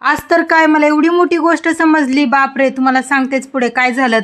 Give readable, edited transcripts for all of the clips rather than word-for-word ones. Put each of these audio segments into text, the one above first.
आज तर काय मला एवढी मोठी गोष्ट समजली, बापरे! तुम्हाला सांगतेच पुढे काय झालं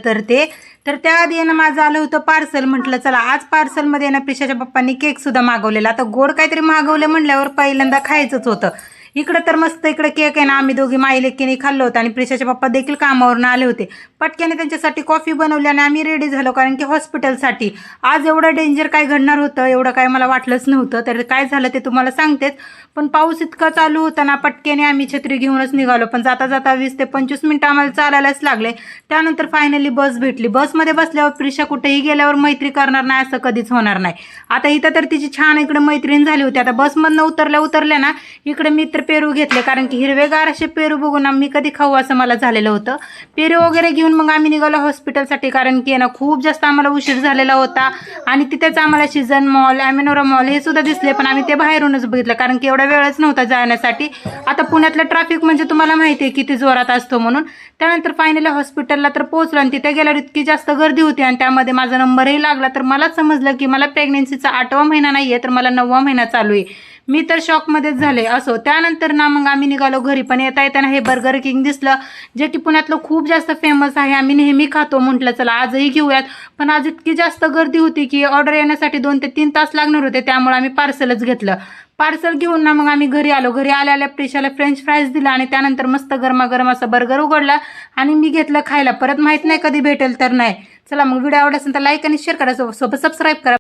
तर त्याआधी आहे ना माझं आलं होतं पार्सल. म्हटलं चला आज पार्सलमध्ये ना प्रिशाच्या पप्पांनी केक सुद्धा मागवलेला. आता गोड काहीतरी मागवलं म्हणल्यावर पहिल्यांदा खायचंच होतं. इकडं तर मस्त इकडे केक आहे ना आम्ही दोघी माई लेकीने खाल्लं होतं आणि प्रिशाचे पप्पा देखील कामावरून आले होते. पटक्याने त्यांच्यासाठी कॉफी बनवली आणि आम्ही रेडी झालो कारण की हॉस्पिटलसाठी. आज एवढं डेंजर काय घडणार होतं एवढं काय मला वाटलंच नव्हतं. तर काय झालं ते तुम्हाला सांगतेच. पण पाऊस इतका चालू होता ना, पटक्याने आम्ही छत्री घेऊनच निघालो. पण जाता जाता 20 ते 25 मिनिटं आम्हाला चालायलाच लागले. त्यानंतर फायनली बस भेटली. बसमध्ये बसल्यावर प्रिशा कुठेही गेल्यावर मैत्री करणार नाही असं कधीच होणार नाही. आता इथं तर तिची छान इकडे मैत्रीण झाली होती. आता बसमधनं उतरल्या ना इकडे मी तर पेरू घेतले कारण की हिरवेगार असे पेरू बघून मी कधी खाऊ असं मला झालेलं होतं. पेरू वगैरे घेऊन मग आम्ही निघालो हॉस्पिटलसाठी कारण की ना खूप जास्त आम्हाला उशीर झालेला होता. आणि तिथेच आम्हाला सीझन मॉल, ॲमेनोरा मॉल हे सुद्धा दिसले, पण आम्ही ते बाहेरूनच बघितलं कारण की एवढा वेळच नव्हता जाण्यासाठी. आता पुण्यातलं ट्रॅफिक म्हणजे तुम्हाला माहिती आहे किती जोरात असतो म्हणून. त्यानंतर फायनली हॉस्पिटलला तर पोहोचलो आणि तिथे गेल्यावर इतकी जास्त गर्दी होती आणि त्यामध्ये माझा नंबरही लागला. तर मला समजलं की मला प्रेग्नेन्सीचा 8वा महिना नाही आहे तर मला 9वा महिना चालू आहे. मी तर शॉकमध्येच झाले. असो त्यानंतर ना मग आम्ही निघालो घरी. पण येता येताना हे बर्गर किंग दिसलं जे की पुण्यातलं खूप जास्त फेमस आहे. आम्ही नेहमी खातो. म्हटलं चला आजही घेऊयात. पण आज इतकी जास्त गर्दी होती की ऑर्डर येण्यासाठी 2 ते 3 तास लागणार होते. त्यामुळे आम्ही पार्सलच घेतलं. पार्सल घेऊन ना मग आम्ही घरी आलो. घरी आल्या प्रिशाला फ्रेंच फ्राईज दिला आणि त्यानंतर मस्त गरमागरम असं बर्गर उघडला आणि मी घेतलं खायला. परत माहीत नाही कधी भेटेल तर नाही. चला मग व्हिडिओ आवडला असेल तर लाईक आणि शेअर करा, सोबत सबस्क्राईब करा.